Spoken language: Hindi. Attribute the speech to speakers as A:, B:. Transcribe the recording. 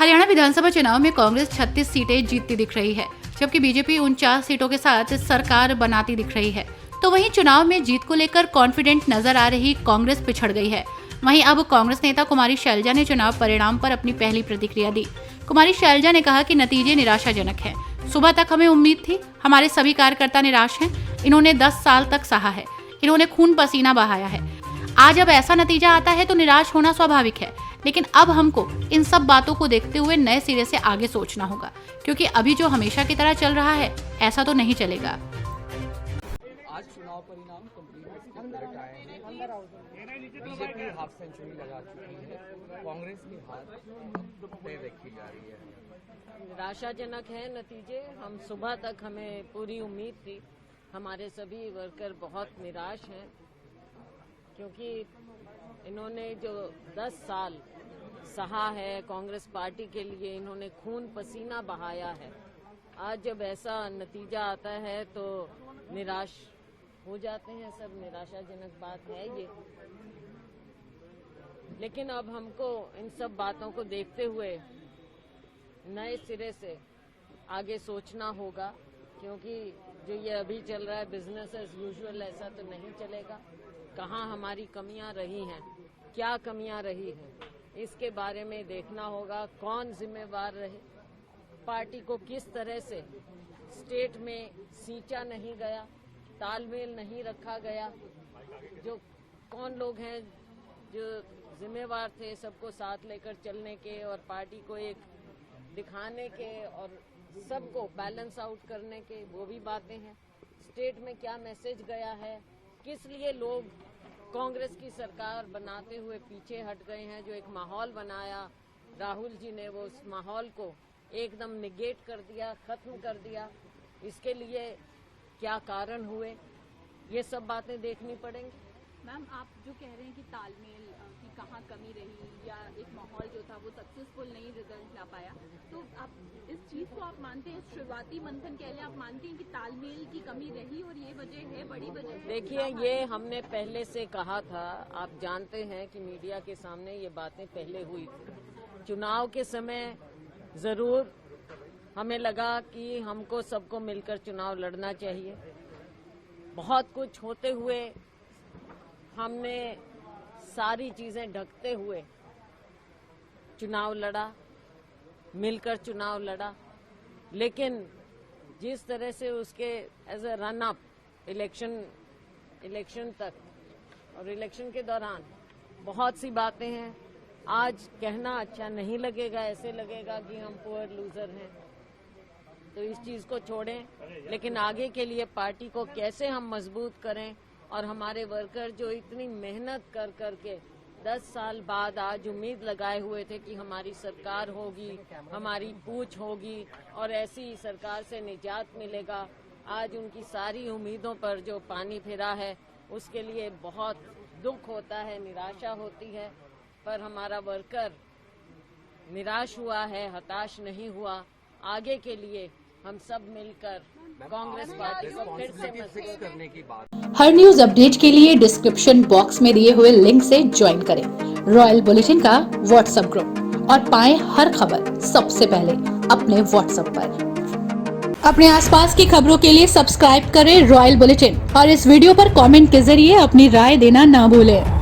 A: हरियाणा विधानसभा चुनाव में कांग्रेस 36 सीटें जीतती दिख रही है, जबकि बीजेपी 49 सीटों के साथ सरकार बनाती दिख रही है। तो वहीं चुनाव में जीत को लेकर कॉन्फिडेंट नजर आ रही कांग्रेस पिछड़ गई है। वहीं अब कांग्रेस नेता कुमारी शैलजा ने चुनाव परिणाम पर अपनी पहली प्रतिक्रिया दी। कुमारी शैलजा ने कहा कि नतीजे निराशाजनक हैं। सुबह तक हमें उम्मीद थी, हमारे सभी कार्यकर्ता निराश हैं। इन्होंने 10 साल तक सहा है, इन्होंने खून पसीना बहाया है। आज अब ऐसा नतीजा आता है तो निराश होना स्वाभाविक है, लेकिन अब हमको इन सब बातों को देखते हुए नए सिरे से आगे सोचना होगा, क्योंकि अभी जो हमेशा की तरह चल रहा है ऐसा तो नहीं चलेगा।
B: आज चुनाव परिणाम कंप्लीट आए हैं। बीजेपी हाफ सेंचुरी लगा चुकी है, कांग्रेस की हार तय देखी जा रही है।
C: निराशाजनक है नतीजे। हम सुबह तक हमें पूरी उम्मीद थी, हमारे सभी वर्कर बहुत निराश हैं, क्योंकि इन्होंने जो 10 साल सहा है कांग्रेस पार्टी के लिए, इन्होंने खून पसीना बहाया है। आज जब ऐसा नतीजा आता है तो निराश हो जाते हैं सब। निराशाजनक बात है ये, लेकिन अब हमको इन सब बातों को देखते हुए नए सिरे से आगे सोचना होगा, क्योंकि जो ये अभी चल रहा है बिजनेस एज यूजुअल ऐसा तो नहीं चलेगा। कहाँ हमारी कमियां रही हैं, क्या कमियां रही हैं, इसके बारे में देखना होगा। कौन जिम्मेवार रहे, पार्टी को किस तरह से स्टेट में सींचा नहीं गया, तालमेल नहीं रखा गया, जो कौन लोग हैं जो जिम्मेवार थे सबको साथ लेकर चलने के और पार्टी को एक दिखाने के और सबको बैलेंस आउट करने के, वो भी बातें हैं। स्टेट में क्या मैसेज गया है, किस लिए लोग कांग्रेस की सरकार बनाते हुए पीछे हट गए हैं। जो एक माहौल बनाया राहुल जी ने, वो उस माहौल को एकदम निगेट कर दिया, खत्म कर दिया। इसके लिए क्या कारण हुए, ये सब बातें देखनी पड़ेंगी।
D: मैम, आप जो कह रहे हैं कि तालमेल की कहाँ कमी रही या एक माहौल जो था वो सक्सेसफुल नहीं रिजल्ट ला पाया, तो आप इस चीज़ को आप मानते हैं, शुरुआती मंथन कह लें, आप मानते हैं कि तालमेल की कमी रही और ये वजह है, बड़ी वजह है?
C: देखिए, ये हमने पहले से कहा था। आप जानते हैं कि मीडिया के सामने ये बातें पहले हुई थी। चुनाव के समय जरूर हमें लगा कि हमको सबको मिलकर चुनाव लड़ना चाहिए। बहुत कुछ होते हुए हमने सारी चीजें ढकते हुए चुनाव लड़ा, मिलकर चुनाव लड़ा, लेकिन जिस तरह से उसके as a run up election तक और इलेक्शन के दौरान बहुत सी बातें हैं। आज कहना अच्छा नहीं लगेगा, ऐसे लगेगा कि हम पुअर लूजर हैं, तो इस चीज को छोड़ें। लेकिन आगे के लिए पार्टी को कैसे हम मजबूत करें, और हमारे वर्कर जो इतनी मेहनत कर करके 10 साल बाद आज उम्मीद लगाए हुए थे कि हमारी सरकार होगी, हमारी पूछ होगी और ऐसी सरकार से निजात मिलेगा, आज उनकी सारी उम्मीदों पर जो पानी फिरा है, उसके लिए बहुत दुख होता है, निराशा होती है। पर हमारा वर्कर निराश हुआ है, हताश नहीं हुआ। आगे के लिए हम सब मिलकर कांग्रेस पार्टी को फिर से मजबूत करने की बात।
A: हर न्यूज अपडेट के लिए डिस्क्रिप्शन बॉक्स में दिए हुए लिंक से ज्वाइन करें रॉयल बुलेटिन का व्हाट्सएप ग्रुप और पाएं हर खबर सबसे पहले अपने व्हाट्सएप पर। अपने आसपास की खबरों के लिए सब्सक्राइब करें रॉयल बुलेटिन और इस वीडियो पर कमेंट के जरिए अपनी राय देना ना भूलें।